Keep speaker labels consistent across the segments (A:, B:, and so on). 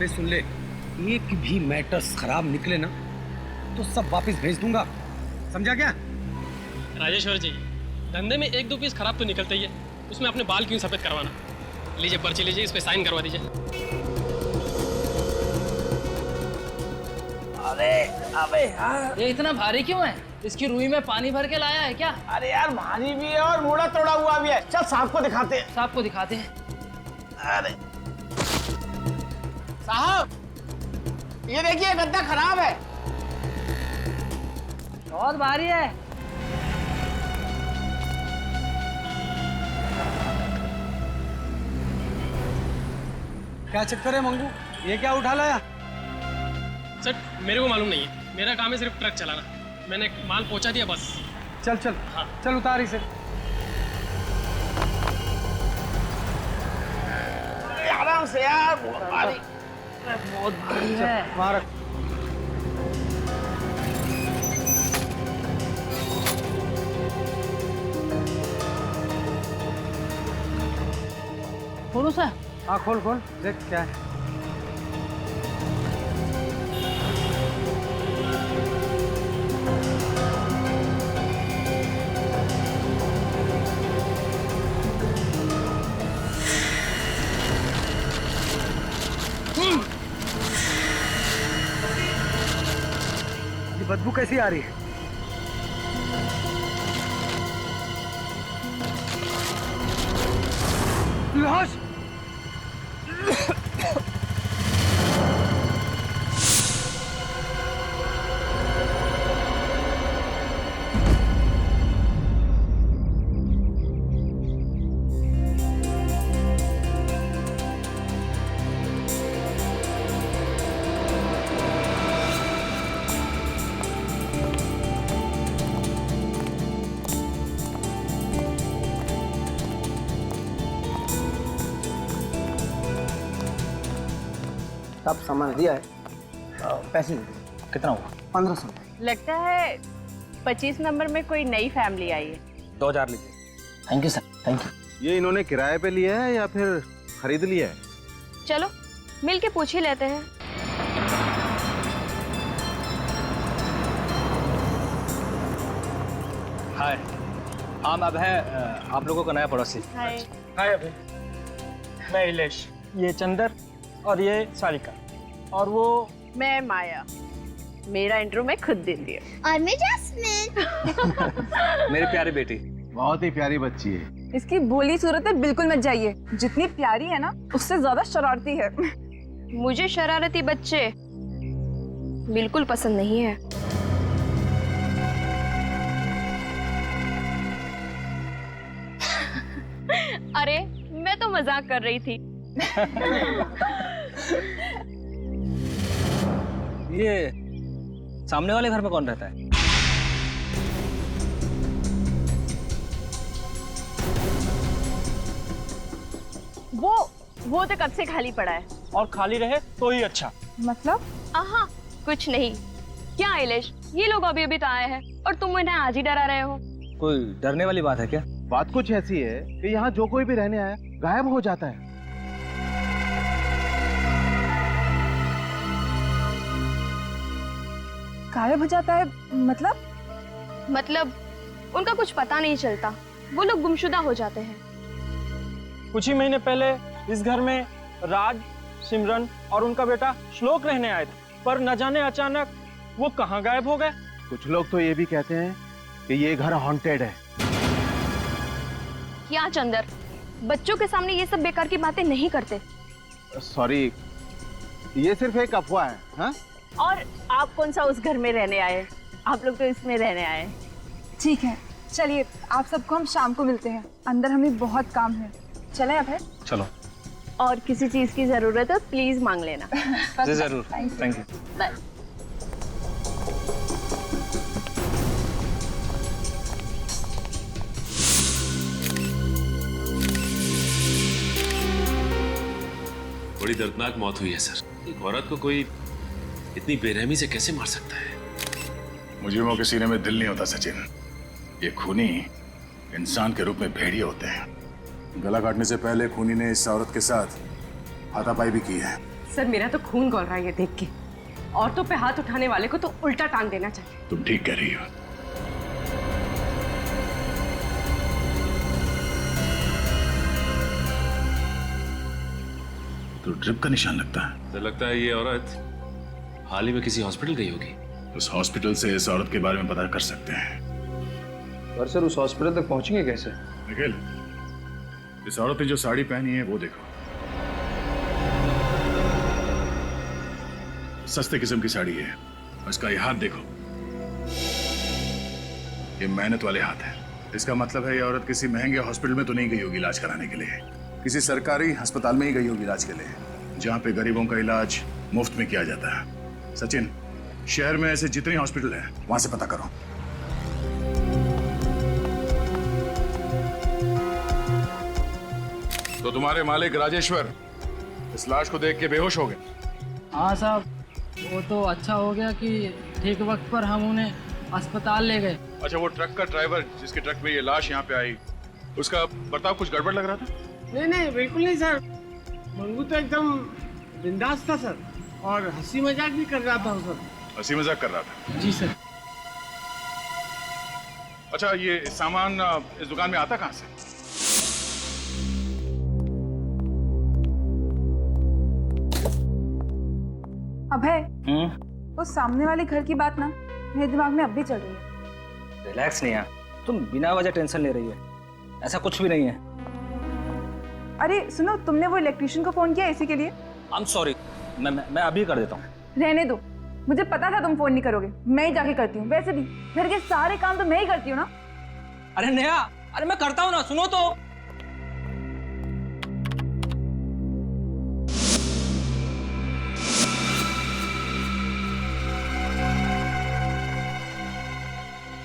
A: से सुन ले, एक भी मैटर्स खराब निकले ना तो सब वापस भेज दूंगा, समझा क्या?
B: राजेश्वर जी, धंधे में एक दो पीस खराब तो निकलते ही है, उसमें अपने बाल क्यों सफेद करवाना? लीजिए पर्ची लीजिए, इस पे साइन करवा दीजिए।
C: अरे अबे यार,
D: ये इतना भारी क्यों है? इसकी रुई में पानी भर के लाया है क्या?
C: अरे यार भारी भी है और मुड़ा तोड़ा हुआ भी है। चल साहब को दिखाते हैं।
D: साहब को दिखाते हैं।
C: अरे साहब, ये देखिए गद्दा खराब है।
D: बहुत भारी है।
A: क्या चक्कर है मंगू, ये क्या उठा लाया?
B: सर मेरे को मालूम नहीं है, मेरा काम है सिर्फ ट्रक चलाना, मैंने माल पहुंचा दिया बस।
A: चल चल
B: हाँ।
A: चल उतार इसे।
C: आराम से यार, बहुत भारी।
D: बहुत भारी है।
A: वहाँ रख।
D: खोलो सर।
A: हाँ खोल खोल, देख क्या है। ये बदबू कैसी आ रही है? लाश!
C: सब सामान दिया है, पैसे कितना हुआ? 1500।
E: लगता है 25 नंबर में कोई नई फैमिली आई है।
C: 2000 लीजिए। Thank you sir, thank you.
F: ये इन्होंने किराए पे लिया है या फिर खरीद लिया है?
E: चलो मिल के पूछ ही लेते हैं।
G: हाय, हम अब है आप लोगों का नया पड़ोसी।
E: हाय।
H: हाय अभय, मैं इलेश, ये चंदर और ये सारिका, और वो
E: मैं माया। मेरा इंट्रो मैं खुद देती हूँ।
I: और मैं जैस्मिन।
G: मेरी प्यारी बेटी।
F: बहुत ही प्यारी बच्ची है।
J: इसकी भोली सूरत बिल्कुल मत जाइए, जितनी प्यारी है ना उससे ज्यादा शरारती है।
E: मुझे शरारती बच्चे बिल्कुल पसंद नहीं है। अरे मैं तो मजाक कर रही थी।
G: ये सामने वाले घर में कौन रहता है?
E: वो तो कब से खाली पड़ा है।
H: और खाली रहे तो ही अच्छा।
J: मतलब?
E: आहा, कुछ नहीं। क्या आइलेश, ये लोग अभी अभी तो आए हैं और तुम इन्हें आज ही डरा रहे हो।
G: कोई डरने वाली बात है क्या?
F: बात कुछ ऐसी है कि यहाँ जो कोई भी रहने आया गायब हो जाता है।
J: गायब हो जाता है मतलब?
E: मतलब उनका कुछ पता नहीं चलता, वो लोग गुमशुदा हो जाते हैं।
H: कुछ ही महीने पहले इस घर में राज, सिमरन और उनका बेटा श्लोक रहने आए थे, पर न जाने अचानक वो कहाँ गायब हो गए।
F: कुछ लोग तो ये भी कहते हैं कि ये घर हॉन्टेड है।
E: क्या चंदर, बच्चों के सामने ये सब बेकार की बातें नहीं करते।
F: सॉरी, ये सिर्फ एक अफवाह है। हाँ?
E: और आप कौन सा उस घर में रहने आए? आप लोग तो इसमें रहने आए।
J: ठीक है, चलिए आप सबको हम शाम को मिलते हैं, अंदर हमें बहुत काम है। चले अभय?
G: चलो।
E: और किसी चीज की जरूरत है प्लीज मांग लेना।
G: जी जरूर, थैंक यू।
E: बाय।
K: बड़ी दर्दनाक मौत हुई है सर। एक औरत को कोई इतनी बेरहमी से कैसे मार सकता है?
L: मुजरिमों के सीने में दिल नहीं होता सचिन। ये खूनी इंसान के रूप में भेड़िए होते हैं। गला काटने से पहले खूनी ने इस औरत के साथ हाथापाई भी की है।
I: सर मेरा तो खून खौल रहा है ये देख के। औरतों पे हाथ उठाने वाले को तो उल्टा टांग देना चाहिए।
L: तुम ठीक कह रही हो। तो ड्रिप का निशान लगता है।
K: तो लगता है ये औरत हाल ही में किसी हॉस्पिटल गई होगी।
L: उस हॉस्पिटल से इस औरत के बारे में पता कर सकते हैं।
G: पर सर उस हॉस्पिटल तक पहुंचेंगे कैसे?
L: निखिल, इस औरत ने जो साड़ी पहनी है वो देखो। सस्ते किस्म की साड़ी है। और इसका ये हाथ देखो, ये मेहनत वाले हाथ है। इसका मतलब है ये औरत किसी महंगे हॉस्पिटल में तो नहीं गई होगी इलाज कराने के लिए। किसी सरकारी अस्पताल में ही गई होगी इलाज के लिए, जहां पे गरीबों का इलाज मुफ्त में किया जाता है। सचिन, शहर में ऐसे जितने हॉस्पिटल हैं वहां से पता करो। तो तुम्हारे मालिक राजेश्वर इस लाश को देख के बेहोश हो गए?
D: हाँ साहब, वो तो अच्छा हो गया कि ठीक वक्त पर हम उन्हें अस्पताल ले गए।
L: अच्छा, वो ट्रक का ड्राइवर जिसके ट्रक में ये लाश यहाँ पे आई, उसका बर्ताव कुछ गड़बड़ लग रहा था?
H: नहीं नहीं, बिल्कुल नहीं सर। मंगू तो एकदम बिंदास था सर, और हंसी मजाक भी कर रहा था सर।
L: हंसी मजाक कर रहा था?
H: जी सर।
L: अच्छा, ये सामान इस दुकान में आता कहाँ से?
J: अभय, उस सामने वाले घर की बात ना मेरे दिमाग में अब भी चल रही है।
C: रिलैक्स नेहा, तुम बिना वजह टेंशन ले रही है। ऐसा कुछ भी नहीं है।
J: अरे सुनो, तुमने वो इलेक्ट्रिशियन को फोन किया इसी के लिए?
C: आई एम सॉरी, मैं अभी कर देता हूँ।
J: रहने दो, मुझे पता था तुम फोन नहीं करोगे। मैं ही जाके करती हूँ। वैसे भी घर के सारे काम तो मैं ही करती हूँ ना।
C: अरे नेहा, अरे मैं करता हूँ ना, सुनो तो।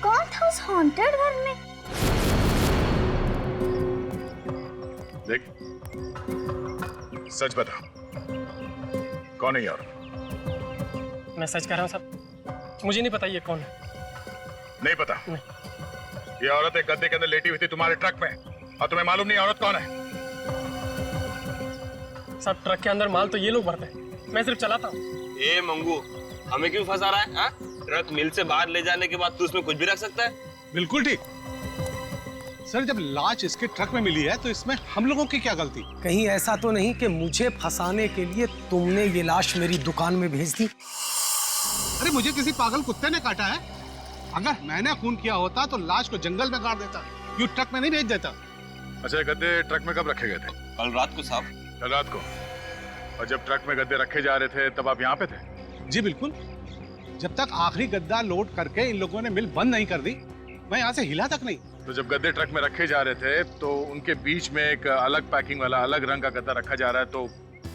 E: कौन था उस हॉन्टेड घर में?
L: देख, सच बता, कौन है ये औरत?
B: मैं सच कह रहा हूँ साहब, मुझे नहीं पता ये कौन है।
L: नहीं पता? ये औरत एक गद्दे के अंदर लेटी हुई थी तुम्हारे ट्रक में, और तुम्हें मालूम नहीं औरत कौन है?
B: साहब, ट्रक के अंदर माल तो ये लोग भरते हैं, मैं सिर्फ चलाता हूँ।
M: ए मंगू, हमें क्यों फंसा रहा है? ट्रक मिल से बाहर ले जाने के बाद तू उसमें कुछ भी रख सकता है?
N: बिल्कुल ठीक सर। जब लाश इसके ट्रक में मिली है तो इसमें हम लोगों की क्या गलती?
A: कहीं ऐसा तो नहीं कि मुझे फंसाने के लिए तुमने ये लाश मेरी दुकान में भेज दी?
N: अरे मुझे किसी पागल कुत्ते ने काटा है। अगर मैंने खून किया होता तो लाश को जंगल में गाड़ देता, यूं ट्रक में नहीं भेज देता।
L: अच्छा, ये गद्दे ट्रक में कब रखे गए थे?
M: कल रात को साहब।
L: कल रात को? और जब ट्रक में गद्दे रखे जा रहे थे तब आप यहाँ पे थे?
N: जी बिल्कुल। जब तक आखिरी गद्दा लोड करके इन लोगों ने मिल बंद नहीं कर दी, मैं यहाँ से हिला तक नहीं।
L: तो जब गद्दे ट्रक में रखे जा रहे थे तो उनके बीच में एक अलग पैकिंग वाला अलग रंग का गद्दा रखा जा रहा है, तो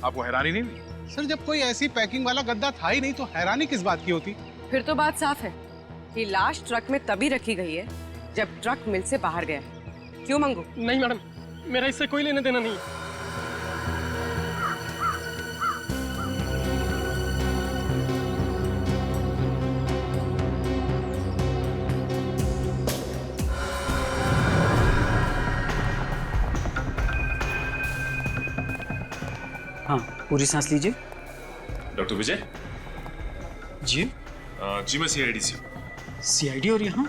L: आपको हैरानी नहीं हुई?
N: सर, जब कोई ऐसी पैकिंग वाला गद्दा था ही नहीं तो हैरानी किस बात की होती?
I: फिर तो बात साफ है कि लाश ट्रक में तभी रखी गई है जब ट्रक मिल से बाहर गया है। क्यों मंगू?
B: नहीं मैडम, मेरा इससे कोई लेना देना नहीं।
C: हाँ, पूरी सांस लीजिए।
K: डॉक्टर विजय?
C: जी?
K: जी मैं सीआईडी से हूँ।
C: सीआईडी? और यहाँ?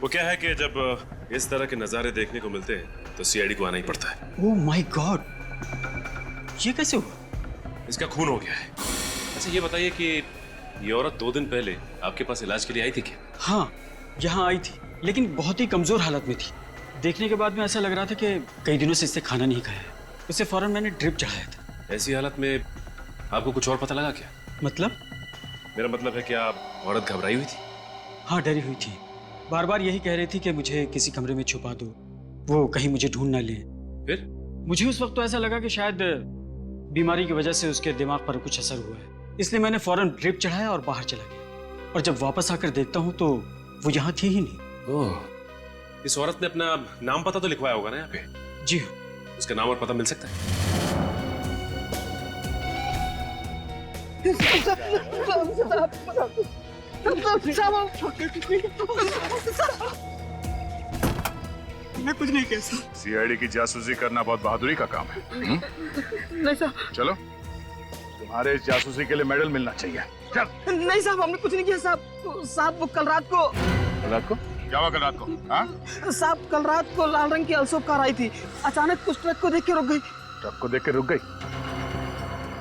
K: वो क्या है कि जब इस तरह के नज़ारे देखने को मिलते हैं तो सीआईडी को आना ही पड़ता है।
C: ओह माय गॉड, ये कैसे हुआ?
K: इसका खून हो गया है। अच्छा ये बताइए कि ये औरत 2 दिन पहले आपके पास इलाज के लिए आई थी क्या?
C: हाँ, यहाँ आई थी, लेकिन बहुत ही कमजोर हालत में थी। देखने के बाद में ऐसा लग रहा था कि कई दिनों से इससे खाना नहीं खाया है। उसे फौरन मैंने ड्रिप चढ़ाया था।
K: ऐसी हालत में आपको कुछ और पता लगा क्या?
C: मतलब?
K: मेरा मतलब है कि आप औरत घबराई हुई थी?
C: हाँ, डरी हुई थी। बार बार यही कह रही थी कि मुझे किसी कमरे में छुपा दो, वो कहीं मुझे ढूंढ ना ले।
K: फिर?
C: मुझे उस वक्त तो ऐसा लगा कि शायद बीमारी की वजह से उसके दिमाग पर कुछ असर हुआ है, इसलिए मैंने फौरन ड्रिप चढ़ाया और बाहर चला गया। और जब वापस आकर देखता हूँ तो वो यहाँ थी ही नहीं।
K: ओह, इस औरत ने अपना नाम पता तो लिखवाया होगा ना यहाँ पे?
C: जी हाँ।
K: उसका नाम और पता मिल सकता है?
N: मैं कुछ नहीं कह सकता।
L: सीआईडी की जासूसी करना बहुत बहादुरी का काम है। चलो, तुम्हारे इस जासूसी के लिए मेडल मिलना चाहिए। चल।
H: नहीं साहब, हमने कुछ नहीं किया साहब। साहब वो कल रात को
L: क्या हुआ कल रात को? हाँ?
H: साहब कल रात को लाल रंग की अल्सोप कार आई थी, अचानक उस ट्रक को देख के रुक गई।
L: ट्रक को देख के रुक गई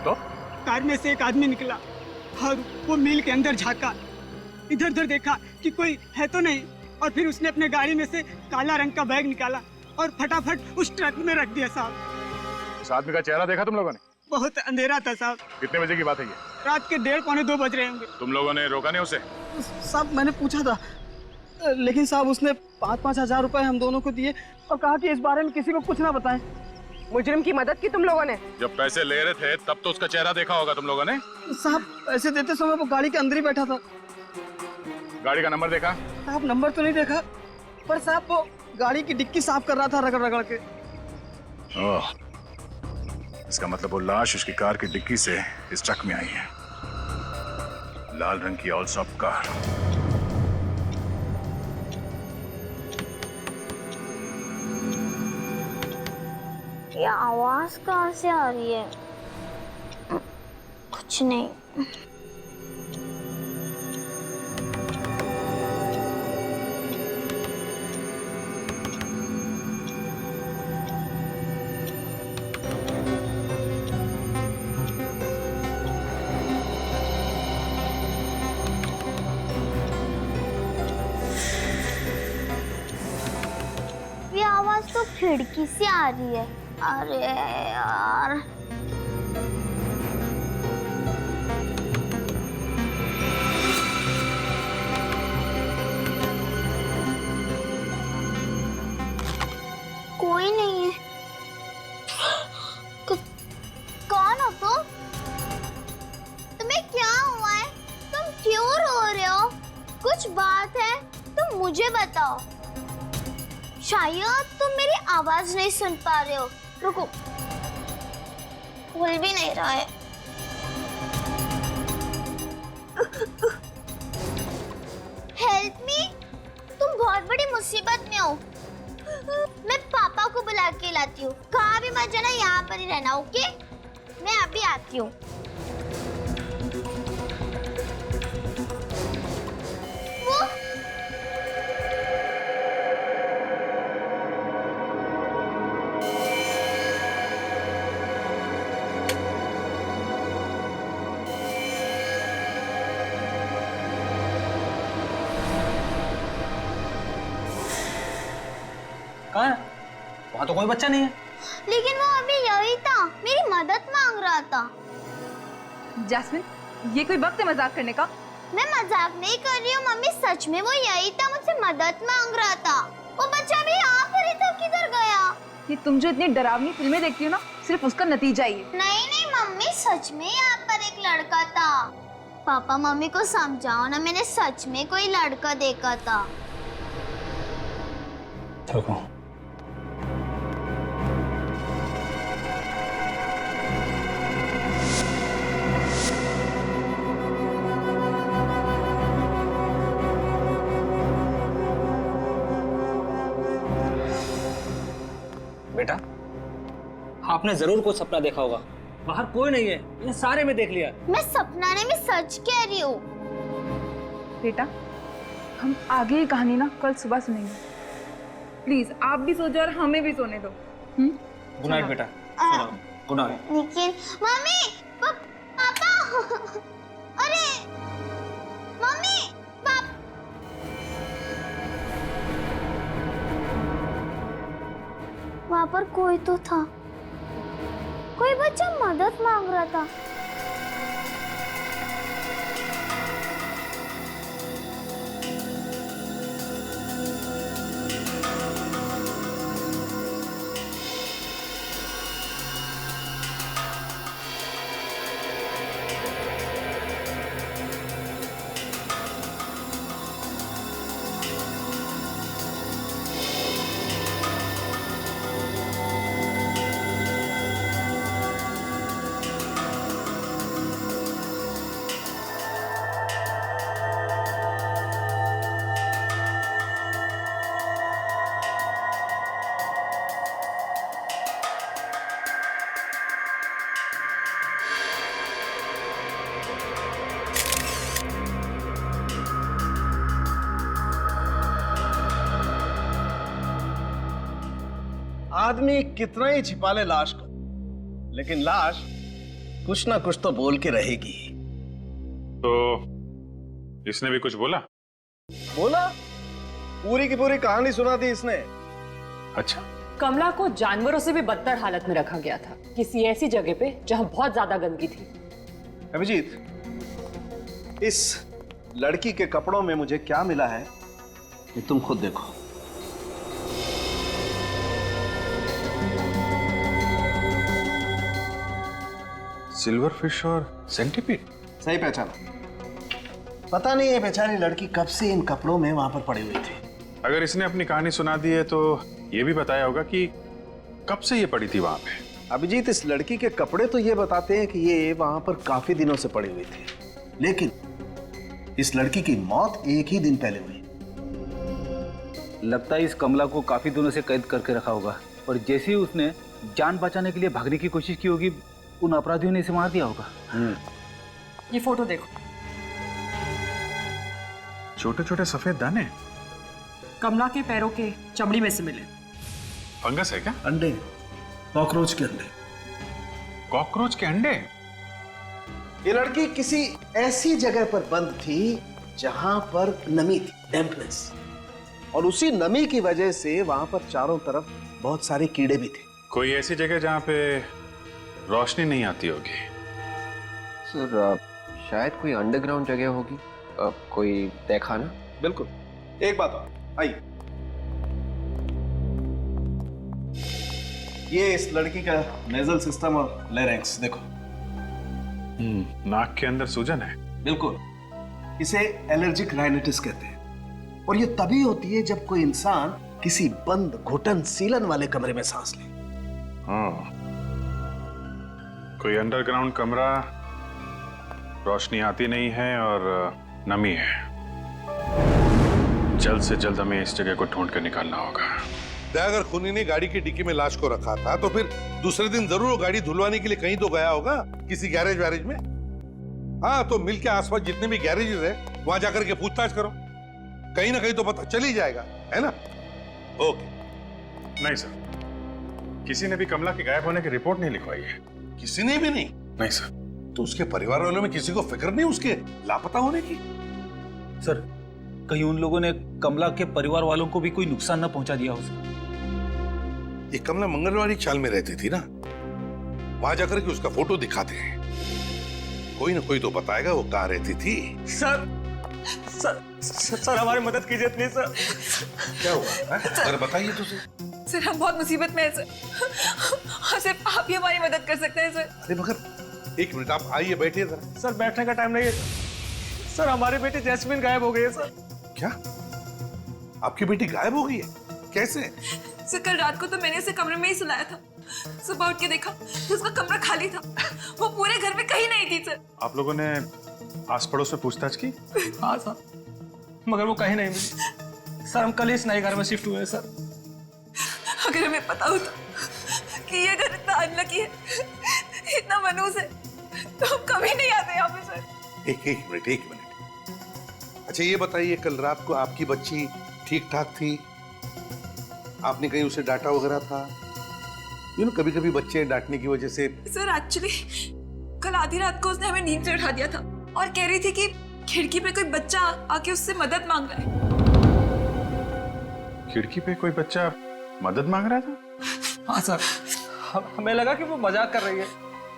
L: तो?
H: कार में से एक आदमी निकला और वो मिल के अंदर झांका, इधर उधर देखा कि कोई है तो नहीं, और फिर उसने अपने गाड़ी में से काला रंग का बैग निकाला और फटाफट उस ट्रक में रख दिया साहब।
L: उस आदमी का चेहरा देखा तुम लोगों ने?
H: बहुत अंधेरा था साहब।
L: कितने बजे की बात है ये?
H: रात के 1:30 पौने 2 बज रहे होंगे।
L: तुम लोगों ने रोका नहीं उसे?
H: साहब मैंने पूछा था, लेकिन साहब उसने 5-5 हजार रुपए हम दोनों को दिए और कहा कि इस बारे में किसी को कुछ ना बताएं।
I: मुजरिम की मदद की तुम लोगों ने?
L: जब पैसे ले रहे थे तब तो उसका चेहरा देखा होगा तुम लोगों ने?
H: साहब पैसे देते समय वो गाड़ी के अंदर ही बैठा था।
L: गाड़ी का नंबर देखा?
H: साहब नंबर तो नहीं देखा, पर साहब वो गाड़ी की डिक्की साफ कर रहा था रगड़ रगड़ के।
L: ओह, इसका मतलब वो लाश उसकी कार की डिक्की से इस ट्रक में आई है। लाल रंग की ऑल्सॉप कार।
O: ये आवाज कहाँ से आ रही है? कुछ नहीं। ये आवाज तो खिड़की से आ रही है। अरे यार, कोई नहीं है। कौन हो तुम? तुम्हें क्या हुआ है? तुम क्यों रो रहे हो? कुछ बात है तो मुझे बताओ। शायद तुम मेरी आवाज नहीं सुन पा रहे हो। रुको, खुल भी नहीं रहा है। हेल्प मी, तुम बहुत बड़ी मुसीबत में हो। मैं पापा को बुला के लाती हूँ। कहाँ भी मत जाना, यहाँ पर ही रहना, ओके? मैं अभी आती हूँ।
C: कहाँ है? वहाँ तो कोई बच्चा नहीं है।
O: लेकिन वो अभी यही था, मेरी मदद मांग रहा था।
J: जैस्मिन, ये कोई वक्त है मजाक करने का?
O: मैं मजाक नहीं कर रही हूँ मम्मी, सच में वो यही था, मुझसे मदद मांग रहा था। वो बच्चा भी यहाँ पर ही था, किधर गया?
J: ये तुम जो इतनी डरावनी फिल्में देखती हो ना, सिर्फ उसका नतीजा ही है।
O: नहीं नहीं मम्मी, सच में यहाँ पर एक लड़का था। पापा मम्मी को समझाओ ना, मैंने सच में कोई लड़का देखा था।
C: रुको।
A: बेटा, आपने जरूर कुछ सपना देखा होगा। बाहर कोई नहीं है, ये सारे में देख लिया।
O: मैं सपना नहीं, मैं सच कह रही हूँ।
J: बेटा, हम आगे की कहानी ना कल सुबह सुनेंगे। प्लीज आप भी सो जाओ और हमें भी सोने दो।
C: गुड नाइट बेटा। Good night.
O: लेकिन मम्मी, पापा, अरे मम्मी, वहाँ पर कोई तो था, कोई बच्चा मदद मांग रहा था।
P: आदमी कितना ही छिपा ले लाश को, लेकिन लाश कुछ ना कुछ तो बोल के रहेगी।
L: तो इसने भी कुछ बोला?
P: बोला, पूरी की पूरी कहानी सुना दी इसने।
L: अच्छा।
Q: कमला को जानवरों से भी बदतर हालत में रखा गया था, किसी ऐसी जगह पे जहां बहुत ज्यादा गंदगी थी।
P: अभिजीत, इस लड़की के कपड़ों में मुझे क्या मिला है ये तुम खुद देखो।
L: सिल्वर फिश और सेंटीपीड।
P: सही पहचाना। पता नहीं ये बेचारी लड़की कब से इन कपड़ों में वहां पर पड़ी हुई थी।
L: अगर इसने अपनी कहानी सुना दी है तो ये भी बताया होगा कि कब से ये पड़ी थी वहां पे।
P: अभिजीत, इस लड़की के कपड़े तो ये बताते हैं कि ये वहां पर काफी दिनों से पड़ी हुई थी, लेकिन इस लड़की की मौत एक ही दिन पहले हुई।
G: लगता है इस कमला को काफी दिनों से कैद करके रखा होगा, और जैसे ही उसने जान बचाने के लिए भागने की कोशिश की होगी, उन अपराधियों ने इसे मार दिया होगा।
Q: ये फोटो देखो।
L: छोटे छोटे सफेद दाने
Q: कमला के पैरों के चमड़ी में से मिले।
L: फंगस है क्या?
P: अंडे, कॉकरोच के अंडे।
L: कॉकरोच के अंडे?
P: ये लड़की किसी ऐसी जगह पर बंद थी जहां पर नमी थी, डैम्पनेस, और उसी नमी की वजह से वहां पर चारों तरफ बहुत सारे कीड़े भी थे।
L: कोई ऐसी जगह जहां पे रोशनी नहीं आती होगी।
R: सर शायद कोई अंडरग्राउंड जगह होगी, कोई देखा ना?
P: बिल्कुल। एक बात और, आइए, ये इस लड़की का नेजल सिस्टम और लेरेंक्स देखो।
L: नाक के अंदर सूजन है।
P: बिल्कुल, इसे एलर्जिक राइनाइटिस कहते हैं, और ये तभी होती है जब कोई इंसान किसी बंद, घुटन, सीलन वाले कमरे में सांस ले।
L: हाँ, कोई अंडरग्राउंड कमरा, रोशनी आती नहीं है और नमी है। जल्द से जल्द हमें इस जगह को ढूंढ कर निकालना होगा।
N: अगर खूनी ने गाड़ी की डिक्की में लाश को रखा था तो फिर दूसरे दिन जरूर वो गाड़ी धुलवाने के लिए कहीं तो गया होगा, किसी गैरेज वैरेज में। हाँ, तो मिल के आसपास जितने भी गैरेजेस है वहां जाकर के पूछताछ करो, कहीं ना कहीं तो पता चल ही जाएगा, है ना? ओके।
L: नहीं सर, किसी ने भी कमला के गायब होने की रिपोर्ट नहीं लिखवाई है।
N: किसी ने भी नहीं?
L: नहीं सर।
N: तो उसके परिवार वालों में किसी को फिक्र नहीं उसके लापता होने की?
G: सर, कहीं उन लोगों ने कमला के परिवार वालों को भी कोई नुकसान न पहुंचा दिया हो सर?
N: ये कमला मंगलवारी चाल में रहती थी ना, वहां जाकर के उसका फोटो दिखाते हैं, कोई ना कोई तो बताएगा वो कहाँ रहती थी।
A: सर सर सर हमारी मदद कीजिए प्लीज सर।
N: क्या हुआ? अगर बताइए तो
J: सर, हम बहुत मुसीबत में हैं सर, और सिर्फ आप ही हमारी मदद कर सकते हैं सर।
N: अरे मगर एक मिनट, आप आइए, बैठिए जरा।
A: सर बैठने का टाइम नहीं है सर, हमारी बेटी जैस्मिन गायब हो गई है सर।
N: क्या? आपकी बेटी गायब हो गई है? कैसे?
J: सर, कल रात को तो मैंने उसे कमरे में ही सुलाया था, सुबह उठ के देखा तो उसका कमरा खाली था, वो पूरे घर में कहीं नहीं थी सर।
L: आप लोगों ने आस पड़ोस में पूछताछ की?
A: हाँ सर, मगर वो कहीं नहीं मिली सर। हम कल ही इस नए घर में शिफ्ट हुए सर।
J: अगर हमें पता होता कि ये घर इतना अनलकी है, इतना मनूस है, तो हम कभी नहीं आते यहाँ पे सर।
N: एक मिनट। अच्छा ये बताइए, कल रात को आपकी बच्ची ठीक ठाक थी? आपने कहीं उसे डांटा वगैरह था? कभी कभी बच्चे डांटने की वजह से।
J: सर एक्चुअली कल आधी रात को उसने हमें नींद से उठा दिया था और कह रही थी कि खिड़की पे कोई बच्चा आके उससे मदद मांग रहा है।
L: खिड़की पे कोई बच्चा मदद मांग रहा था?
A: हाँ सर, हमें लगा कि वो मजाक कर रही है,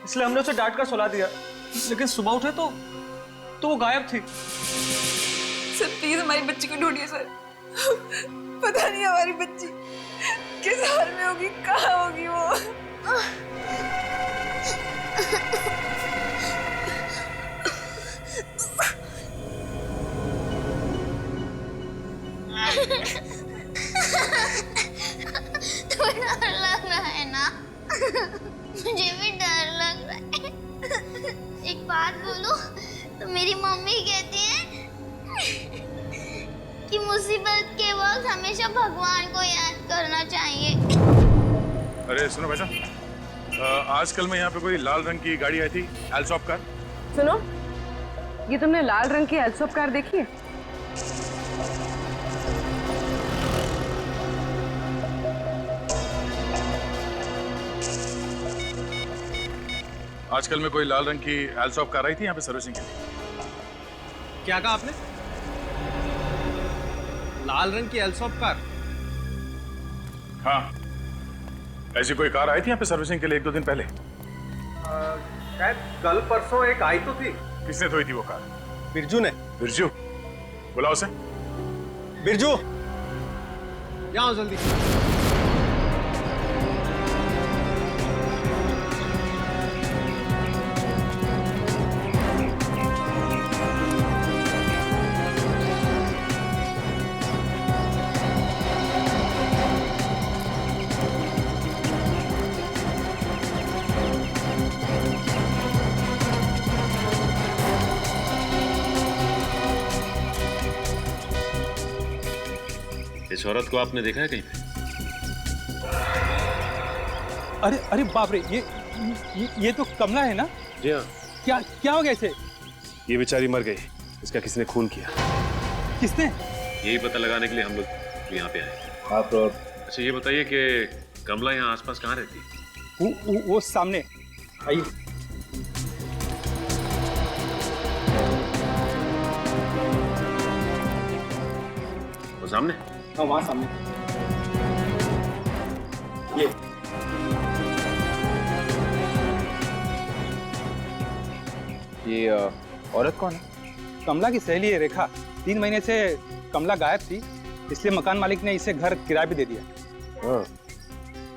A: इसलिए हमने उसे डांट कर सुला दिया, लेकिन सुबह उठे तो वो गायब थी।
J: सर प्लीज हमारी बच्ची को ढूंढिए सर, पता नहीं हमारी बच्ची किस हाल में होगी, कहाँ होगी वो।
O: तुम्हें डर लग रहा है ना? मुझे भी डर लग रहा है। एक बात बोलूं तो मेरी मम्मी कहती है कि मुसीबत के वक्त हमेशा भगवान को याद करना चाहिए।
L: अरे सुनो बेटा, आजकल में यहाँ पे कोई लाल रंग की गाड़ी आई थी, एल्सॉप कार।
I: सुनो, ये तुमने लाल रंग की एल्सॉप कार देखी है?
L: आजकल में कोई लाल रंग की एल्सॉप कार आई थी यहाँ पे सर्विसिंग के लिए।
A: क्या कहा आपने? लाल रंग की एल्सॉप कार?
L: हाँ, ऐसी कोई कार आई थी यहाँ पे सर्विसिंग के लिए 1-2 दिन पहले?
A: शायद कल परसों एक आई तो थी।
L: किसने धोई थी वो कार?
A: बिरजू ने।
L: बिरजू? बुलाओ उसे।
A: बिरजू, यहाँ आओ जल्दी।
K: इस औरत को आपने देखा है कहीं पे?
S: अरे अरे बाप रे, ये तो कमला है ना?
K: जी हाँ।
S: क्या क्या हो गया इसे?
K: ये बेचारी मर गई, इसका किसी ने खून किया।
S: किसने?
K: यही पता लगाने के लिए हम लोग यहाँ पे आए।
S: आप
K: अच्छा ये बताइए कि कमला यहाँ आसपास कहाँ रहती है?
S: वो सामने आइए।
K: वो सामने?
S: हाँ वहाँ सामने।
G: ये औरत कौन है?
S: कमला की सहेली है रेखा। 3 महीने से कमला गायब थी, इसलिए मकान मालिक ने इसे घर किराए पे दे दिया।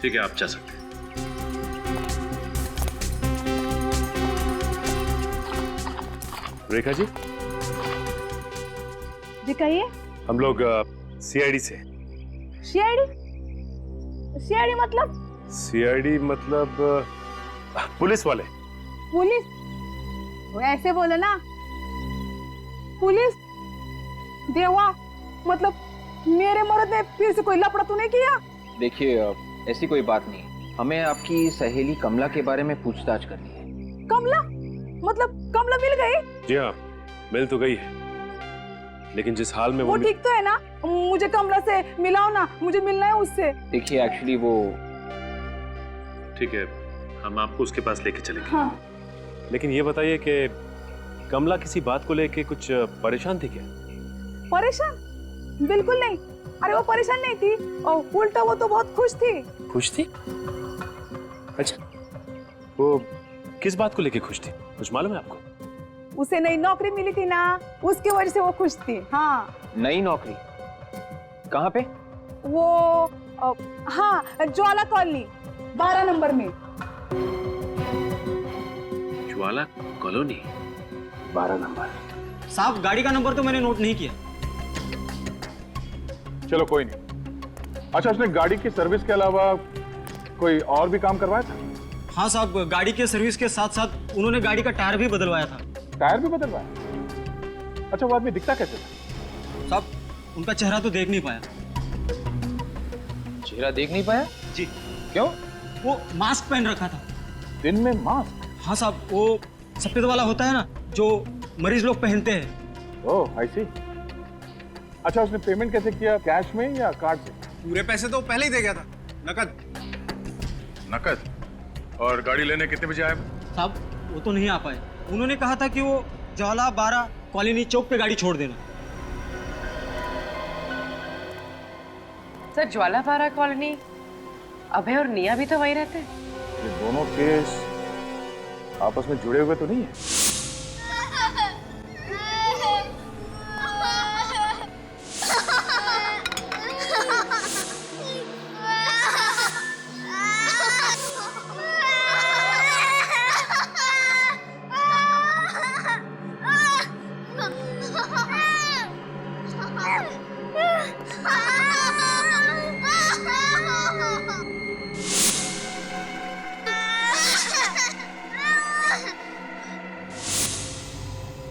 K: ठीक है, आप जा सकते हैं। रेखा जी,
T: जी कहिए।
K: हम लोग सीआईडी से।
T: सीआईडी? सीआईडी मतलब?
K: सीआईडी मतलब पुलिस वाले।
T: पुलिस? वो ऐसे बोले ना, पुलिस। देवा, मतलब मेरे मर्द ने फिर से कोई लफड़ा तो नहीं किया?
G: देखिए ऐसी कोई बात नहीं, हमें आपकी सहेली कमला के बारे में पूछताछ करनी है।
T: कमला? मतलब कमला मिल गई?
K: जी हाँ, मिल तो गई है, लेकिन जिस हाल में
T: वो ठीक तो है ना? मुझे कमला से मिलाओ ना, मुझे मिलना है उससे।
G: देखिए एक्चुअली वो
K: ठीक है, हम आपको उसके पास लेके चलेंगे।
T: हाँ।
K: लेकिन ये बताइए कि कमला किसी बात को लेके कुछ परेशान थी क्या?
T: परेशान? बिल्कुल नहीं। अरे वो परेशान नहीं थी, और उल्टा वो तो बहुत खुश थी।
K: खुश थी? अच्छा, वो किस बात को लेके खुश थी, कुछ मालूम है आपको?
T: उसे नई नौकरी मिली थी ना, उसके वजह से वो खुश थी। हाँ।
G: नई नौकरी? कहाँ पे?
T: वो हाँ, ज्वाला कॉलोनी 12 नंबर में।
K: ज्वाला कॉलोनी 12 नंबर।
C: साहब गाड़ी का नंबर तो मैंने नोट नहीं किया।
L: चलो कोई नहीं। अच्छा, उसने गाड़ी की सर्विस के अलावा कोई और भी काम करवाया था?
C: हाँ साहब, गाड़ी के सर्विस के साथ साथ उन्होंने गाड़ी का टायर भी बदलवाया था।
L: टायर भी बदलवाया? अच्छा, वो आदमी दिखता कैसे था?
C: साहब उनका चेहरा तो देख नहीं पाया।
G: चेहरा देख नहीं पाया?
C: जी।
L: क्यों?
C: वो मास्क पहन रखा था।
L: दिन में मास्क?
C: हाँ साहब, वो सफेद वाला होता है ना जो मरीज लोग पहनते हैं।
L: ओह, आई सी। अच्छा, उसने पेमेंट कैसे किया, कैश में या कार्ड से?
A: पूरे पैसे तो पहले ही दे गया था, नकद।
L: नकद? और गाड़ी लेने कितने बजे आया?
C: साहब वो तो नहीं आ पाए, उन्होंने कहा था कि वो ज्वाला 12 कॉलोनी चौक पे गाड़ी छोड़ देना।
I: सर, ज्वाला 12 कॉलोनी अभय और निया भी तो वहीं रहते हैं।
L: ये दोनों केस आपस में जुड़े हुए तो नहीं है?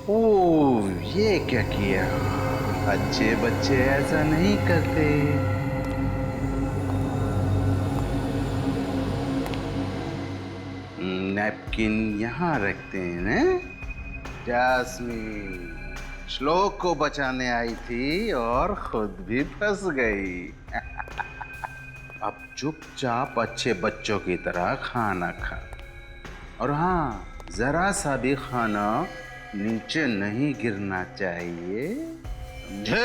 U: ओह, ये क्या किया? अच्छे बच्चे ऐसा नहीं करते। नैपकिन यहाँ रखते हैं ना? जास्मीन श्लोक को बचाने आई थी और खुद भी फंस गई। अब चुपचाप अच्छे बच्चों की तरह खाना खा। और हाँ, जरा सा भी खाना नीचे नहीं गिरना चाहिए, समझे?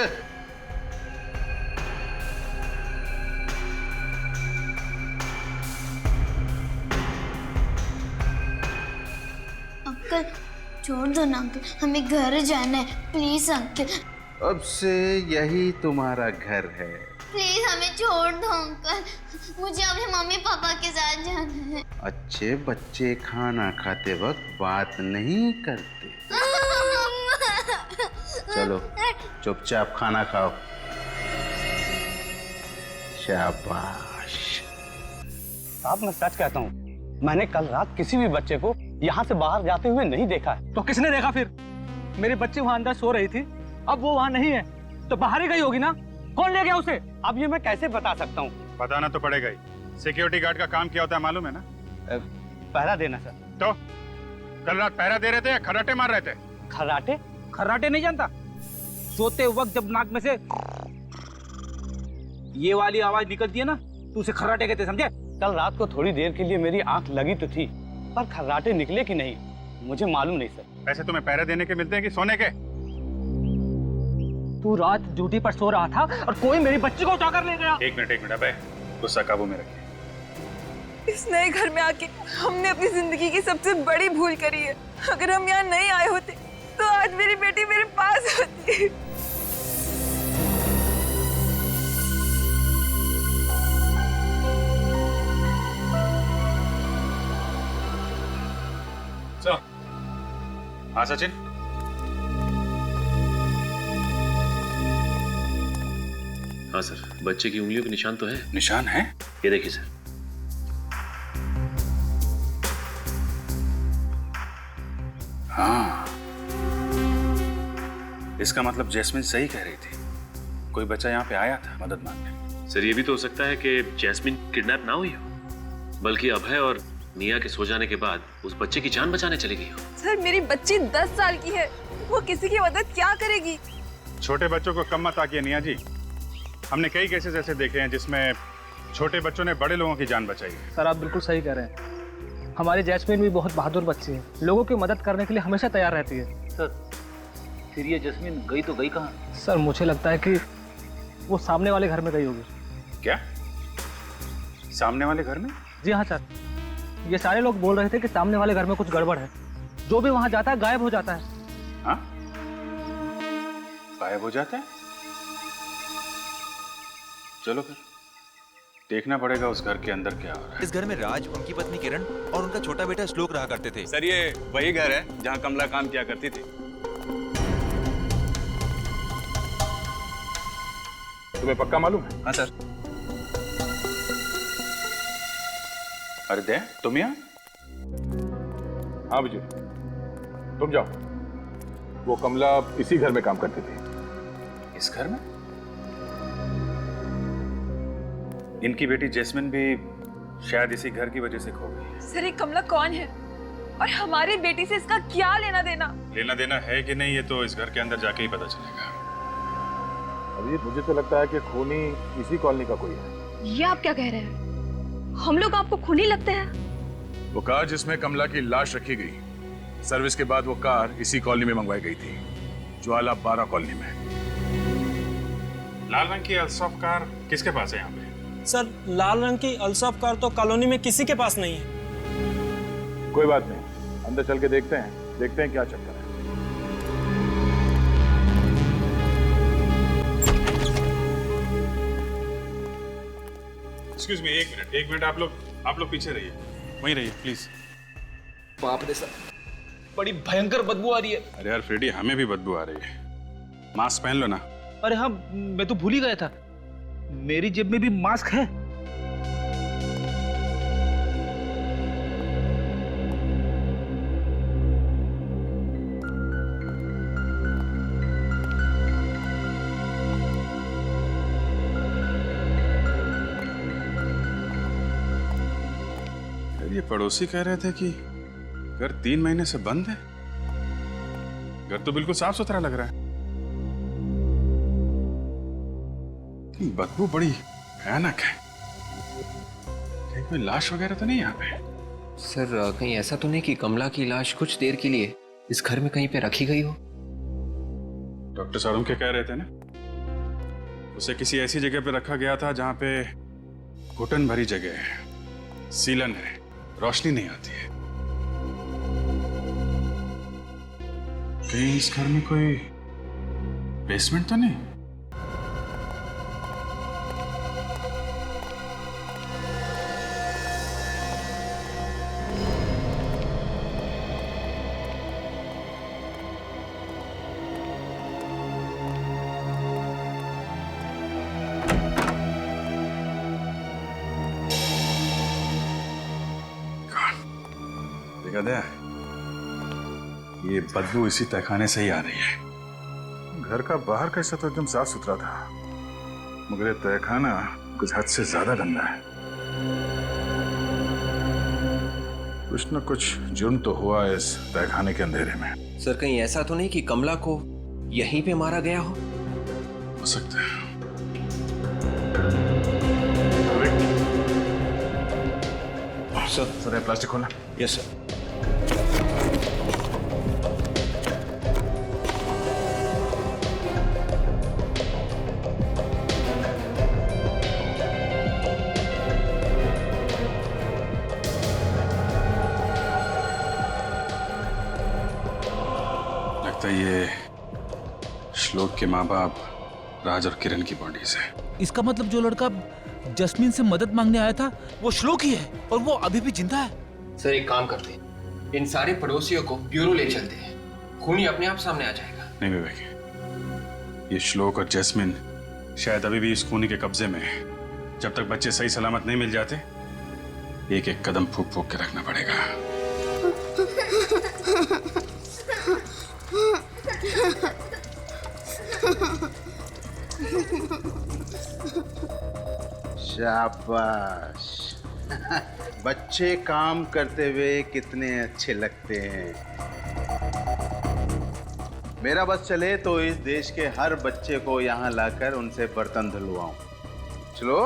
O: अंकल छोड़ दो ना अंकल, हमें घर जाना है, प्लीज अंकल।
U: अब से यही तुम्हारा घर है।
O: प्लीज हमें छोड़ दो अंकल, मुझे अपने मम्मी पापा के साथ जाना है।
U: अच्छे बच्चे खाना खाते वक्त बात नहीं करते। चलो चुपचाप खाना खाओ। शाबाश।
S: साहब मैं सच कहता हूँ, मैंने कल रात किसी भी बच्चे को यहाँ से बाहर जाते हुए नहीं देखा है।
A: तो किसने देखा फिर? मेरी बच्ची वहाँ अंदर सो रही थी, अब वो वहाँ नहीं है तो बाहर ही गई होगी ना। कौन ले गया उसे?
S: अब ये मैं कैसे बता सकता हूँ?
L: बताना तो पड़ेगा ही। सिक्योरिटी गार्ड का काम क्या होता है मालूम है ना?
S: पहरा देना सर।
L: तो कल रात पहरा दे रहे थे या खर्राटे मार रहे थे?
S: खर्राटे?
G: खर्राटे नहीं जानता? सोते वक्त जब नाक में से ये वाली आवाज निकलती है ना, तो उसे खर्राटे कहते, समझे?
S: कल रात को थोड़ी देर के लिए मेरी आंख लगी तो थी, पर खर्राटे निकले कि नहीं मुझे मालूम नहीं सर।
L: पैसे तुम्हें पहरे देने के मिलते हैं कि सोने के?
A: तू रात ड्यूटी पर सो रहा था और कोई मेरी बच्ची को उठाकर ले गया।
L: एक मिनट अबे, गुस्सा काबू में रखिए।
J: इस नए घर में आके हमने अपनी जिंदगी की सबसे बड़ी भूल करी है। अगर हम यहाँ नहीं आए होते तो आज मेरी बेटी मेरे पास होती।
L: हाँ सचिन,
K: हाँ सर, बच्चे की उंगलियों के निशान तो है।
L: निशान है?
K: ये देखिए सर।
L: हाँ, इसका मतलब जैस्मिन सही कह रही थी, कोई बच्चा यहाँ पे आया था मदद मांगने।
K: सर ये भी तो हो सकता है कि जैस्मिन किडनैप ना हुई हो, बल्कि अभय और निया के सो जाने के बाद उस बच्चे की जान बचाने चली गई हो।
J: सर मेरी बच्ची 10 साल की है, वो किसी की मदद क्या करेगी?
L: छोटे बच्चों को कम मत आकिए निया जी। हमने कई केसेस ऐसे देखे हैं जिसमें छोटे बच्चों ने बड़े लोगों की जान बचाई है।
A: सर आप बिल्कुल सही कह रहे हैं, हमारी जैस्मिन भी बहुत बहादुर बच्ची है, लोगों की मदद करने के लिए हमेशा तैयार रहती है।
G: सर फिर ये जैस्मिन गई तो गई कहाँ?
A: सर मुझे लगता है कि वो सामने वाले घर में गई होगी।
L: क्या? सामने वाले घर में?
A: जी हाँ सर, ये सारे लोग बोल रहे थे कि सामने वाले घर में कुछ गड़बड़ है, जो भी वहां जाता है गायब हो जाता है।
L: हाँ? गायब हो जाता है? चलो फिर देखना पड़ेगा उस घर के अंदर क्या हो रहा है।
F: इस घर में राज, उनकी पत्नी किरण और उनका छोटा बेटा श्लोक रहा करते थे।
V: सर ये वही घर है जहाँ कमला काम किया करती थी।
L: तुम्हें पक्का मालूम है?
V: हाँ सर।
L: अरे दे, तुम यहाँ? हाँ बिजू, तुम जाओ। वो कमला इसी घर में काम करती थी। इस घर में? इनकी बेटी जैस्मिन भी शायद इसी घर की वजह से खो गई।
J: सर ये कमला कौन है और हमारी बेटी से इसका क्या लेना देना?
L: लेना देना है कि नहीं ये तो इस घर के अंदर जाके ही पता चलेगा। अभी मुझे तो लगता है कि खूनी इसी कॉलोनी का कोई है।
E: ये आप क्या कह रहे हैं? हम लोग आपको खूनी लगते हैं?
L: वो कार जिसमें कमला की लाश रखी गई, सर्विस के बाद वो कार इसी कॉलोनी में मंगवाई गई थी, ज्वाला 12 कॉलोनी में। लाल रंग की अल्सॉफ कार किसके पास है यहाँ पे?
W: सर लाल रंग की अल्सॉफ कार तो कॉलोनी में किसी के पास नहीं है।
L: कोई बात नहीं, अंदर चल के देखते हैं क्या चक्कर है। एक्सक्यूज मी, एक मिनट आप लोग पीछे रहिए, वहीं रहिए प्लीज।
V: बाप रे सर, बड़ी भयंकर बदबू आ रही है।
L: अरे यार फ्रेडी, हमें भी बदबू आ रही है, मास्क पहन लो ना।
G: अरे हाँ, मैं तो भूल ही गया था, मेरी जेब में भी मास्क है।
L: ये पड़ोसी कह रहे थे कि घर 3 महीने से बंद है। घर तो बिल्कुल साफ सुथरा लग रहा है, बदबू बड़ी भयानक है। कहीं कोई लाश वगैरह तो नहीं यहाँ पे?
R: सर कहीं ऐसा तो नहीं कि कमला की लाश कुछ देर के लिए इस घर में कहीं पे रखी गई हो?
L: डॉक्टर सारूम के कह रहे थे ना, उसे किसी ऐसी जगह पे रखा गया था जहां पे घुटन भरी जगह है, सीलन है, रोशनी नहीं आती है। कहीं इस घर में कोई बेसमेंट तो नहीं? देखा दया, ये बदबू इसी तहखाने से ही आ रही है। घर का बाहर कैसा तो एकदम साफ सुथरा था, मगर ये तहखाना कुछ हद से ज्यादा गंदा है। कुछ न कुछ जुर्म तो हुआ है इस तहखाने के अंधेरे में।
R: सर कहीं ऐसा तो नहीं कि कमला को यहीं पे मारा गया
L: हो सकता है। सर प्लास्टिक खोलना।
V: Yes sir.
L: लगता है ये श्लोक के माँ बाप राज और किरण की बॉडीज है।
B: इसका मतलब जो लड़का जस्मीन से मदद मांगने आया था वो श्लोक ही है और वो अभी भी जिंदा है।
R: सर एक काम करते हैं, इन सारे पड़ोसियों को ब्यूरो ले चलते हैं, खूनी अपने आप सामने आ जाएगा।
L: नहीं विवेक, ये श्लोक और जैस्मिन शायद अभी भी इस खूनी के कब्जे में है। जब तक बच्चे सही सलामत नहीं मिल जाते, एक एक कदम फूक फूक के रखना पड़ेगा।
U: शाबाश। बच्चे काम करते हुए कितने अच्छे लगते हैं। मेरा बस चले तो इस देश के हर बच्चे को यहाँ लाकर उनसे बर्तन धुलवाऊं। चलो,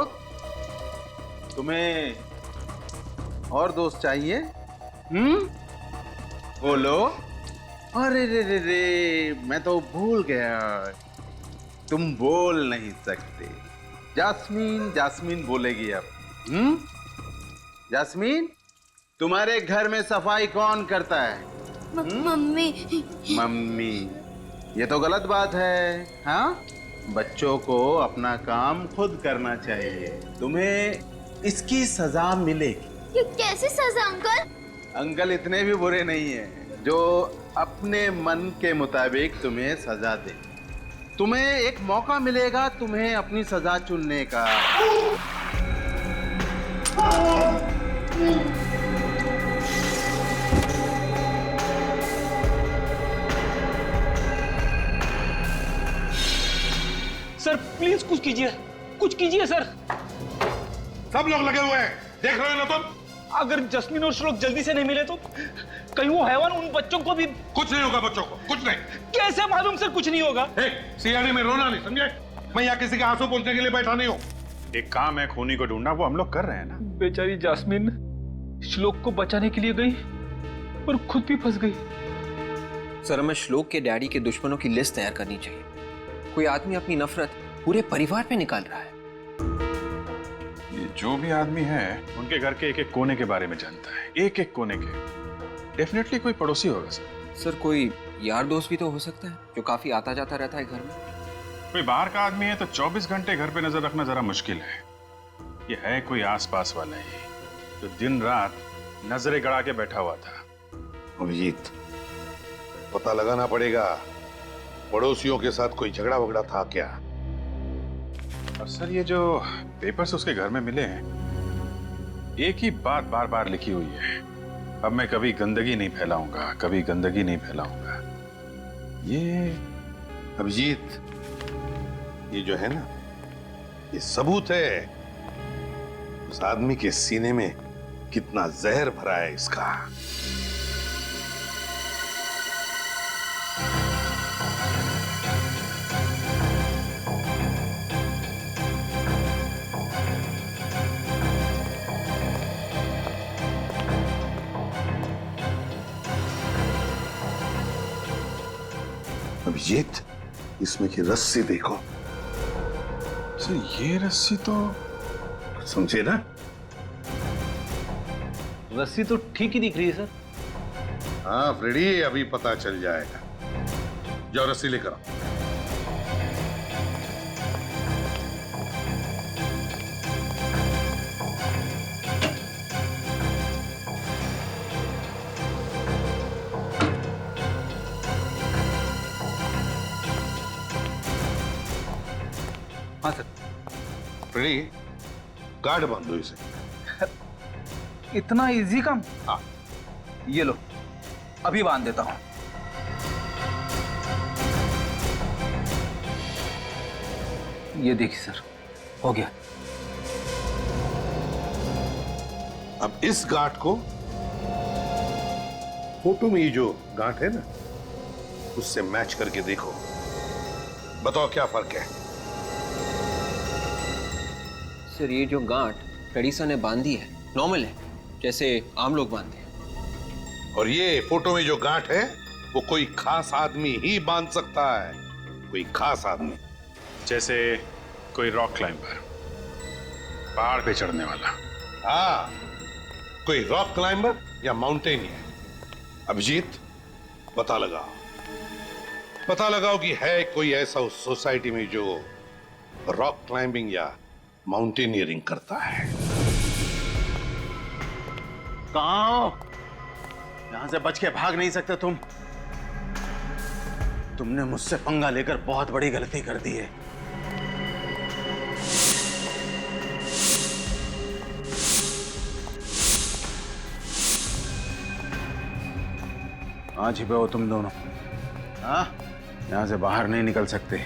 U: तुम्हें और दोस्त चाहिए? बोलो। अरे रे रे रे, मैं तो भूल गया, तुम बोल नहीं सकते। जास्मीन जास्मीन बोलेगी अब। जास्मीन, तुम्हारे घर में सफाई कौन करता है?
O: मम्मी।
U: मम्मी, ये तो गलत बात है। हाँ, बच्चों को अपना काम खुद करना चाहिए। तुम्हें इसकी सजा मिलेगी।
O: ये कैसी सजा अंकल?
U: अंकल इतने भी बुरे नहीं हैं जो अपने मन के मुताबिक तुम्हें सजा दे। तुम्हें एक मौका मिलेगा तुम्हें अपनी सजा चुनने का।
V: सर प्लीज कुछ कीजिए, कुछ कीजिए सर।
N: सब लोग लगे हुए हैं, देख रहे हो ना तुम?
V: अगर जस्मीन और श्लोक जल्दी से नहीं मिले तो कहीं वो हैवान उन बच्चों को भी।
N: कुछ नहीं होगा बच्चों को, कुछ नहीं।
V: कैसे मालूम सर कुछ नहीं होगा?
N: सियाने में रोना नहीं, समझे? मैं यहाँ किसी के आंसू पोंछने के लिए बैठा नहीं हूँ।
L: एक काम है खूनी को ढूंढना, वो हम लोग कर रहे हैं ना।
V: बेचारी जास्मीन श्लोक को बचाने के लिए गई और खुद भी फंस गई।
R: सर हमें श्लोक के डैडी के दुश्मनों की लिस्ट तैयार करनी चाहिए। कोई आदमी अपनी नफरत पूरे परिवार पे निकाल रहा है।
L: ये जो भी आदमी है उनके घर के एक एक कोने के बारे में जानता है, एक एक कोने के। डेफिनेटली कोई पड़ोसी होगा सर।
R: सर कोई यार दोस्त भी तो हो सकता है जो काफी आता जाता रहता है घर में।
L: कोई बाहर का आदमी है तो 24 घंटे घर पे नजर रखना जरा मुश्किल है। ये है कोई आसपास वाला ही जो दिन रात नजरें गड़ा के बैठा हुआ था।
N: अभिजीत, पता लगाना पड़ेगा पड़ोसियों के साथ कोई झगड़ा वगड़ा था क्या?
L: और सर ये जो पेपर्स उसके घर में मिले हैं, एक ही बात बार बार लिखी हुई है, अब मैं कभी गंदगी नहीं फैलाऊंगा, कभी गंदगी नहीं फैलाऊंगा। ये
N: अभिजीत, ये जो है ना, ये सबूत है उस आदमी के सीने में कितना जहर भरा है इसका। अभिजीत, इसमें की रस्सी देखो।
L: सर ये रस्सी तो
N: समझे ना?
G: रस्सी तो ठीक ही दिख रही है सर।
N: हाँ फ्रेडी, अभी पता चल जाएगा। जाओ रस्सी लेकर आओ।
G: हाँ सर।
N: फ्रेडी, गार्ड बांध दो इसे।
G: इतना इजी काम?
N: हाँ।
G: ये लो, अभी बांध देता हूं। ये देखिए सर, हो गया।
N: अब इस गांठ को फोटो में ये जो गांठ है ना, उससे मैच करके देखो। बताओ क्या फर्क है?
R: सर ये जो गांठ फ्रेडी सर ने बांधी है नॉर्मल है, जैसे आम लोग बांधते हैं।
N: और ये फोटो में जो गांठ है वो कोई खास आदमी ही बांध सकता है। कोई खास आदमी,
L: जैसे कोई रॉक क्लाइंबर, पहाड़ पे चढ़ने वाला।
N: हाँ, कोई रॉक क्लाइंबर या माउंटेनियर। अभिजीत, पता लगाओ कि है कोई ऐसा उस सोसाइटी में जो रॉक क्लाइंबिंग या माउंटेनियरिंग करता है।
U: कहां हो? यहां से बच के भाग नहीं सकते तुम। तुमने मुझसे पंगा लेकर बहुत बड़ी गलती कर दी है। आज ही पे हो तुम दोनों। हाँ, यहां से बाहर नहीं निकल सकते।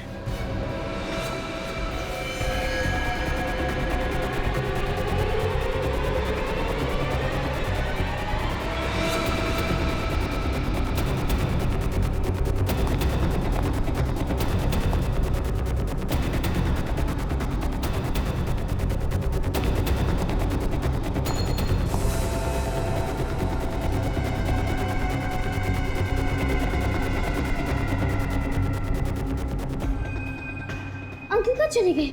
O: अंकल कहाँ चले गए?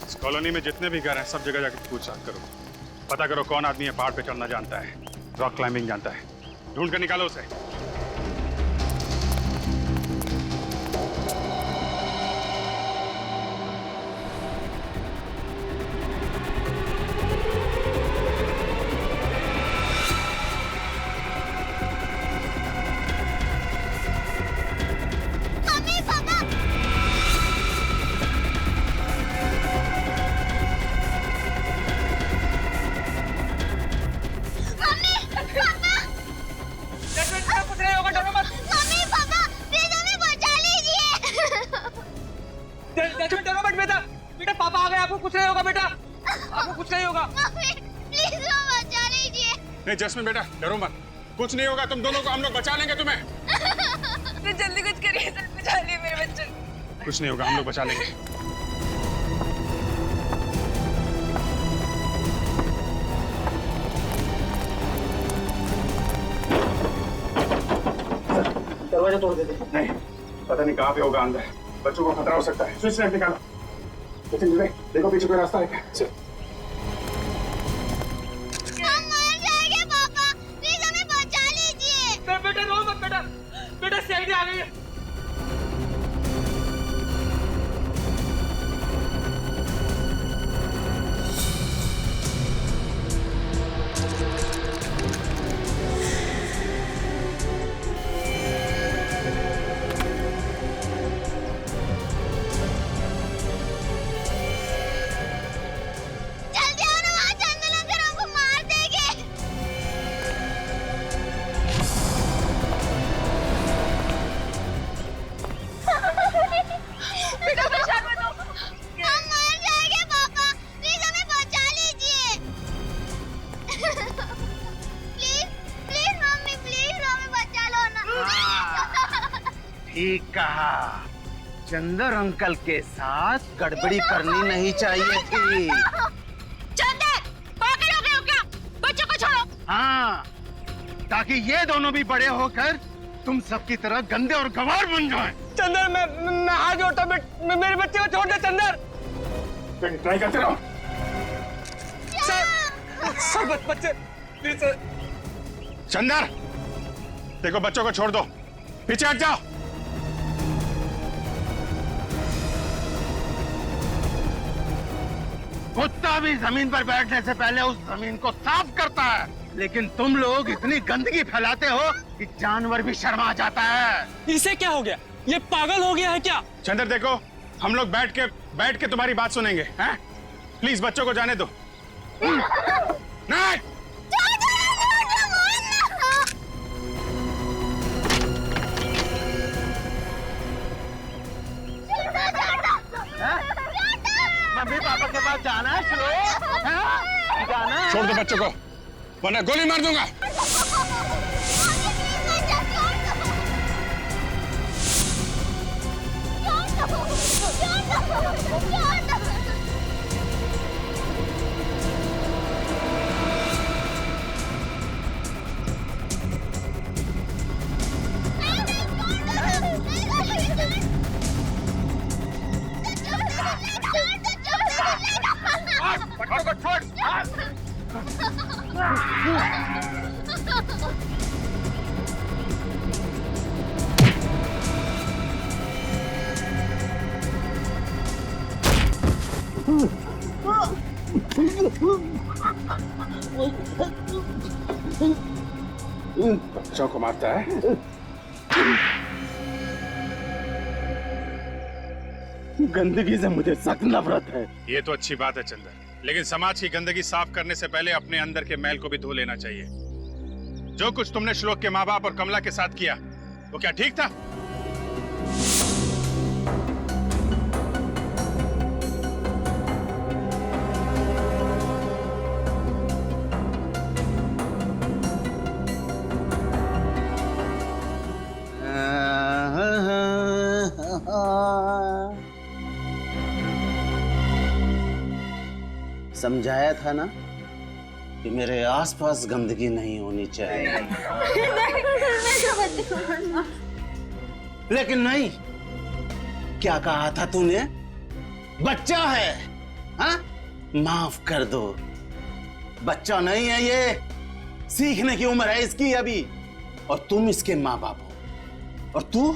L: इस कॉलोनी में जितने भी घर हैं सब जगह जाकर पूछताछ करो। पता करो कौन आदमी है पहाड़ पे चढ़ना जानता है, रॉक क्लाइंबिंग जानता है। ढूंढ कर निकालो उसे।
A: बेटा पापा आ गए, आपको कुछ नहीं होगा बेटा, आपको कुछ नहीं होगा।
O: प्लीज बचा लीजिए।
L: नहीं जैस्मिन बेटा डरो मत, कुछ नहीं होगा। तुम दोनों को हम लोग बचा लेंगे तुम्हें।
J: तो जल्दी कुछ करिए सर, बचा लिए मेरे बच्चे।
L: कुछ नहीं होगा, हम लोग बचा लेंगे।
A: दरवाजा तोड़ देते।
L: नहीं, पता नहीं कहाँ पे होगा अंदर। बच्चों को खतरा हो सकता है। स्विच लाइट निकालो। देखो पीछे कोई रास्ता है क्या?
O: हम मर जाएंगे पापा, प्लीज हमें बचा लीजिए।
A: बेटा रो मत बेटा, बेटा सीआईडी आ गई है।
U: ठीक कहा। चंदर अंकल के साथ गड़बड़ी करनी नहीं चाहिए थी।
O: चंदर, पागल हो गए हो क्या? बच्चों को छोड़ो।
U: हाँ, ताकि ये दोनों भी बड़े होकर तुम सबकी तरह गंदे और गंवार बन जाएं।
W: चंदर, मैं हाथ जोड़ता हूं, मेरे बच्चे को छोड़ दे चंदर।
L: ट्राई करते रहो।
W: सर बच्चे प्लीज सर।
L: चंदर, देखो बच्चों को छोड़ दो, पीछे हट जाओ।
U: कुत्ता भी जमीन पर बैठने से पहले उस जमीन को साफ करता है, लेकिन तुम लोग इतनी गंदगी फैलाते हो कि जानवर भी शर्मा जाता है।
W: इसे क्या हो गया? ये पागल हो गया है क्या?
L: चंदर देखो, हम लोग बैठ के तुम्हारी बात सुनेंगे, हैं? प्लीज बच्चों को जाने दो। नहीं।
U: मम्मी पापा के पास जाना है श्लोक? जाना है?
L: छोड़ दो बच्चों को, वरना गोली मार दूंगा।
U: बच्चों को छोड़।
L: बच्चों को मारता है।
U: गंदगी से मुझे सख्त नफरत है।
L: ये तो अच्छी बात है चंदर, लेकिन समाज की गंदगी साफ करने से पहले अपने अंदर के मैल को भी धो लेना चाहिए। जो कुछ तुमने श्लोक के माँ बाप और कमला के साथ किया, वो क्या ठीक था?
U: समझाया था ना कि मेरे आसपास गंदगी नहीं होनी चाहिए। लेकिन नहीं, क्या कहा था तूने? बच्चा है, हाँ? माफ कर दो, बच्चा नहीं है ये, सीखने की उम्र है इसकी अभी, और तुम इसके माँ बाप हो। और तू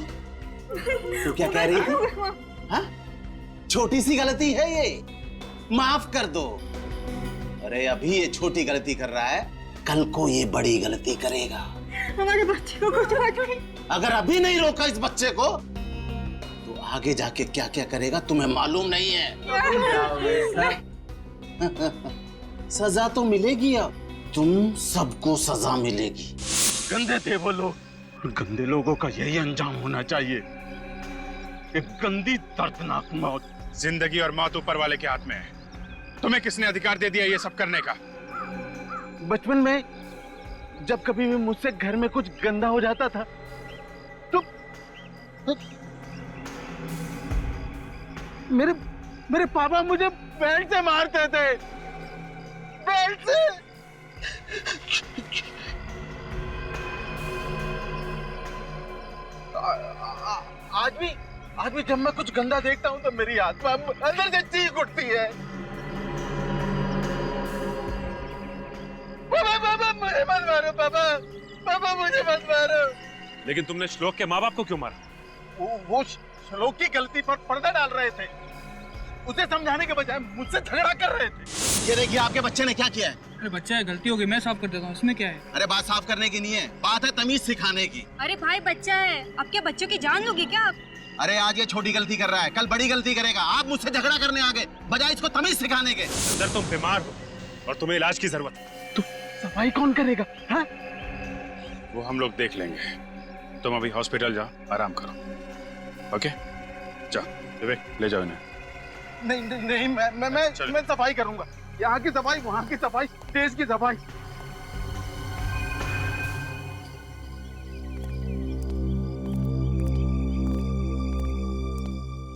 U: क्या कह रही थी? हाँ? छोटी सी गलती है ये, माफ कर दो। अरे अभी ये छोटी गलती कर रहा है, कल को ये बड़ी गलती करेगा।
T: हमारे बच्चे को कुछ नहीं।
U: अगर अभी नहीं रोका इस बच्चे को, तो आगे जाके क्या क्या करेगा तुम्हें मालूम नहीं है। सजा तो मिलेगी, अब तुम सबको सजा मिलेगी। गंदे थे वो लोग, गंदे लोगों का यही अंजाम होना चाहिए, एक गंदी दर्दनाक मौत।
L: जिंदगी और मौत ऊपर वाले के हाथ में है। तुम्हें किसने अधिकार दे दिया ये सब करने का?
U: बचपन में जब कभी भी मुझसे घर में कुछ गंदा हो जाता था तो मेरे पापा मुझे बेल्ट से मारते थे, बेल्ट से। आज भी जब मैं कुछ गंदा देखता हूँ तो मेरी आत्मा अंदर से चीख उठती है। पापा मुझे मत मारो, पापा मुझे मत मारो।
L: लेकिन तुमने श्लोक के माँ बाप को क्यों मारा?
U: वो श्लोक की गलती पर पर्दा डाल रहे थे, उसे समझाने के बजाय मुझसे झगड़ा कर रहे थे। ये देखिए आपके बच्चे ने क्या किया है।
D: अरे बच्चा है, गलती हो गई, मैं साफ कर देता हूँ, इसमें क्या है?
U: अरे बात साफ करने की नहीं है, बात है तमीज सिखाने की।
H: अरे भाई बच्चा है, अब क्या बच्चों की जान लोगे क्या आप?
U: अरे आज ये छोटी गलती कर रहा है, कल बड़ी गलती करेगा। आप मुझसे झगड़ा करने आ गए बजाय इसको तमीज सिखाने के।
L: अंदर तुम बीमार हो और तुम्हें इलाज की जरूरत है।
U: तो सफाई कौन करेगा? हाँ?
L: वो हम लोग देख लेंगे। तुम अभी हॉस्पिटल जाओ, आराम करो। ओके, जाओ विवेक, ले जाओ इन्हें।
U: नहीं, मैं सफाई करूंगा। यहाँ की सफाई, वहाँ की सफाई, देश की सफाई।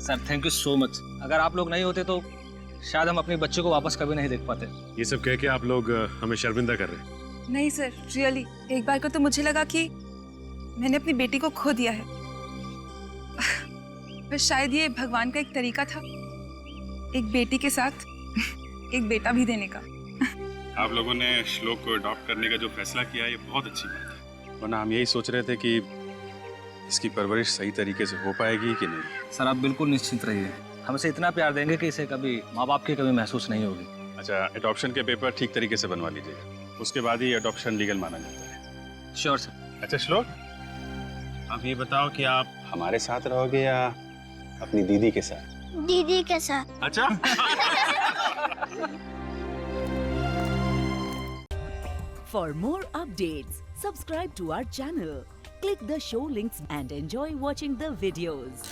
A: Sir thank you so much. अगर आप लोग नहीं होते तो शायद हम अपने बच्चे को वापस कभी नहीं देख पाते।
K: ये सब कह के आप लोग हमें शर्मिंदा कर रहे हैं।
J: नहीं सर, रियली एक बार को तो मुझे लगा कि मैंने अपनी बेटी को खो दिया है। पर शायद ये भगवान का एक तरीका था, एक बेटी के साथ एक बेटा भी देने का।
M: आप लोगों ने श्लोक को अडॉप्ट करने का जो फैसला किया ये बहुत अच्छी बात है, वरना हम यही सोच रहे थे कि इसकी परवरिश सही तरीके से हो पाएगी कि नहीं।
A: सर आप बिल्कुल निश्चिंत रहिए, हम इसे इतना प्यार देंगे कि इसे कभी माँ बाप की कभी महसूस नहीं होगी।
M: अच्छा, अडॉप्शन के पेपर ठीक तरीके से बनवा लीजिएगा, उसके बाद ही अडॉप्शन लीगल माना जाता है।
A: Sure sir.
M: अच्छा श्लोक, आप ये बताओ कि आप हमारे साथ रहोगे या अपनी दीदी के साथ?
O: दीदी के साथ।
M: अच्छा।
P: For more updates, subscribe to our channel, click the show links and enjoy watching the videos.